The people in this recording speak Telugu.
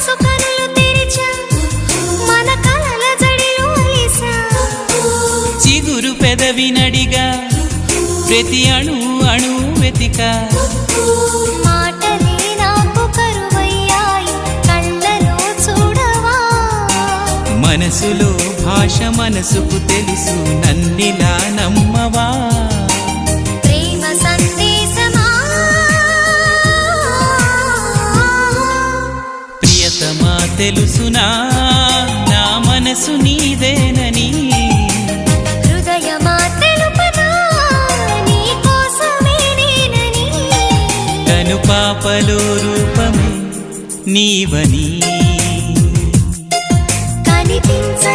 మనసు కనులు తెరిచా మన కలల జడిలో అలిసా చిగురు పెదవి నడిగా ప్రతి అణు అణు వెతికా మాటలే నాకు కరువయ్యాయి కళ్ళలో చూడవా మనసులో భాష మనసుకు తెలుసు నన్నిలా నమ్మవా ప్రేమ సందేశమా ప్రియతమా తెలుసునా నా మనసు నీదేనని హృదయమా తెలుపనా నీ కోసమే నేనని కను పాపలో రూపమే నీవని కనిపించ